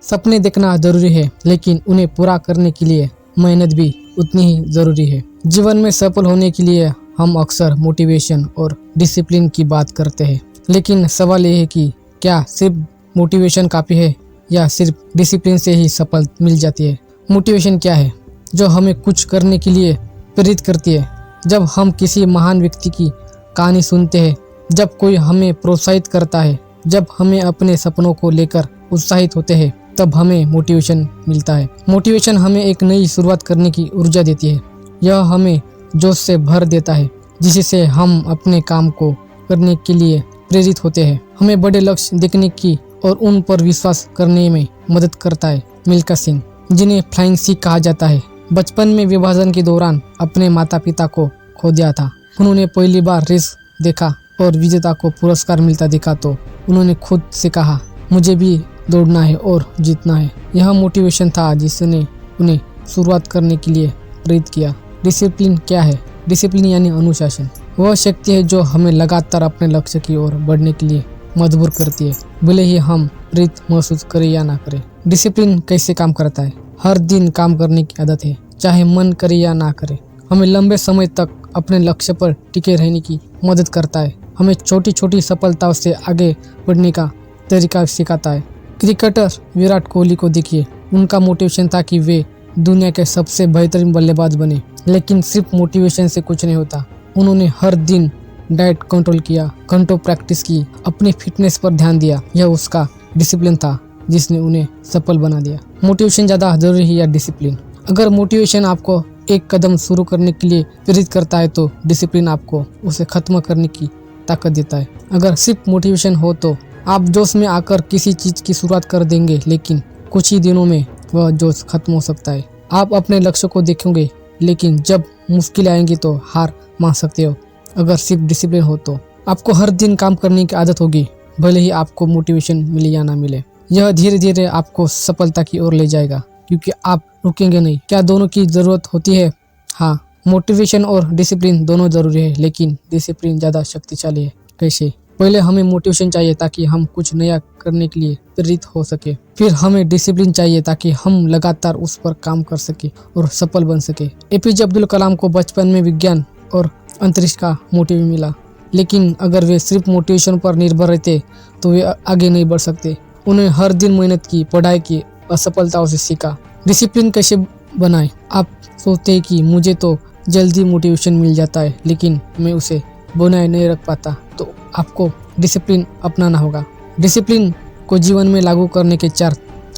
सपने देखना जरूरी है, लेकिन उन्हें पूरा करने के लिए मेहनत भी उतनी ही जरूरी है। जीवन में सफल होने के लिए हम अक्सर मोटिवेशन और डिसिप्लिन की बात करते हैं, लेकिन सवाल यह है कि क्या सिर्फ मोटिवेशन काफ़ी है या सिर्फ डिसिप्लिन से ही सफल मिल जाती है। मोटिवेशन क्या है? जो हमें कुछ करने के लिए प्रेरित करती है। जब हम किसी महान व्यक्ति की कहानी सुनते हैं, जब कोई हमें प्रोत्साहित करता है, जब हमें अपने सपनों को लेकर उत्साहित होते हैं, तब हमें मोटिवेशन मिलता है। मोटिवेशन हमें एक नई शुरुआत करने की ऊर्जा देती है। यह हमें जोश से भर देता है, जिससे हम अपने काम को करने के लिए प्रेरित होते हैं। हमें बड़े लक्ष्य देखने की और उन पर विश्वास करने में मदद करता है। मिल्खा सिंह, जिन्हें फ्लाइंग सिख कहा जाता है, बचपन में विभाजन के दौरान अपने माता पिता को खो दिया था। उन्होंने पहली बार रेस देखा और विजेता को पुरस्कार मिलता देखा तो उन्होंने खुद से कहा, मुझे भी दौड़ना है और जीतना है। यह मोटिवेशन था जिसने उन्हें शुरुआत करने के लिए प्रेरित किया। डिसिप्लिन क्या है? डिसिप्लिन यानी अनुशासन। वह शक्ति है जो हमें लगातार अपने लक्ष्य की ओर बढ़ने के लिए मजबूर करती है, भले ही हम प्रेरित महसूस करें या ना करें। डिसिप्लिन कैसे काम करता है? हर दिन काम करने की आदत है, चाहे मन करे या ना करे। हमें लंबे समय तक अपने लक्ष्य पर टिके रहने की मदद करता है। हमें छोटी छोटी सफलताओं से आगे बढ़ने का तरीका सिखाता है। क्रिकेटर विराट कोहली को देखिए, उनका मोटिवेशन था कि वे दुनिया के सबसे बेहतरीन बल्लेबाज बने, लेकिन सिर्फ मोटिवेशन से कुछ नहीं होता। उन्होंने हर दिन डाइट कंट्रोल किया, घंटों प्रैक्टिस की, अपनी फिटनेस पर ध्यान दिया। यह उसका डिसिप्लिन था जिसने उन्हें सफल बना दिया। मोटिवेशन ज़्यादा जरूरी है या डिसिप्लिन? अगर मोटिवेशन आपको एक कदम शुरू करने के लिए प्रेरित करता है तो डिसिप्लिन आपको उसे खत्म करने की ताकत देता है। अगर सिर्फ मोटिवेशन हो तो आप जोश में आकर किसी चीज़ की शुरुआत कर देंगे, लेकिन कुछ ही दिनों में वह जोश खत्म हो सकता है। आप अपने लक्ष्य को देखेंगे, लेकिन जब मुश्किलें आएंगी तो हार मान सकते हो। अगर सिर्फ डिसिप्लिन हो तो आपको हर दिन काम करने की आदत होगी, भले ही आपको मोटिवेशन मिले या ना मिले। यह धीरे धीरे आपको सफलता की ओर ले जाएगा, क्योंकि आप रुकेंगे नहीं। क्या दोनों की ज़रूरत होती है? हाँ, मोटिवेशन और डिसिप्लिन दोनों ज़रूरी है, लेकिन डिसिप्लिन ज़्यादा शक्तिशाली है। कैसे? पहले हमें मोटिवेशन चाहिए ताकि हम कुछ नया करने के लिए प्रेरित हो सके। फिर हमें डिसिप्लिन चाहिए ताकि हम लगातार उस पर काम कर सके और सफल बन सके। एपीजे अब्दुल कलाम को बचपन में विज्ञान और अंतरिक्ष का मोटिव मिला, लेकिन अगर वे सिर्फ मोटिवेशन पर निर्भर रहते तो वे आगे नहीं बढ़ सकते। उन्हें हर दिन मेहनत की, पढ़ाई की, असफलताओं से सीखा। डिसिप्लिन कैसे बनाए? आप सोचते हैं कि मुझे तो जल्दी मोटिवेशन मिल जाता है, लेकिन मैं उसे बनाए नहीं रख पाता, तो आपको डिसिप्लिन अपनाना होगा। डिसिप्लिन को जीवन में लागू करने के 4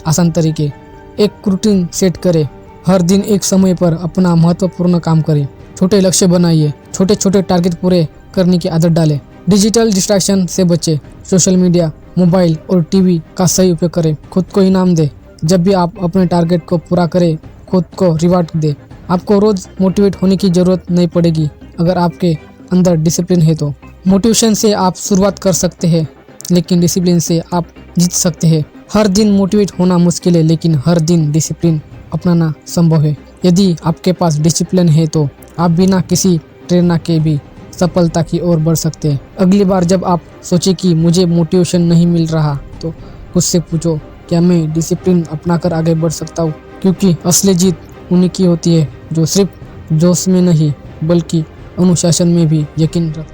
आसान तरीके। एक रूटीन सेट करें। हर दिन एक समय पर अपना महत्वपूर्ण काम करें। छोटे लक्ष्य बनाइए। छोटे छोटे टारगेट पूरे करने की आदत डालें। डिजिटल डिस्ट्रैक्शन से बचें। सोशल मीडिया, मोबाइल और टीवी का सही उपयोग करें। खुद को इनाम दें। जब भी आप अपने टारगेट को पूरा करें, खुद को रिवार्ड दें। आपको रोज़ मोटिवेट होने की ज़रूरत नहीं पड़ेगी अगर आपके अंदर डिसिप्लिन है तो। मोटिवेशन से आप शुरुआत कर सकते हैं, लेकिन डिसिप्लिन से आप जीत सकते हैं। हर दिन मोटिवेट होना मुश्किल है, लेकिन हर दिन डिसिप्लिन अपनाना संभव है। यदि आपके पास डिसिप्लिन है तो आप बिना किसी प्रेरणा के भी सफलता की ओर बढ़ सकते हैं। अगली बार जब आप सोचें कि मुझे मोटिवेशन नहीं मिल रहा, तो खुद से पूछो, क्या मैं डिसिप्लिन अपनाकर आगे बढ़ सकता हूँ? क्योंकि असली जीत उन्हीं की होती है जो सिर्फ जोश में नहीं बल्कि अनुशासन में भी यकीन रखते हैं।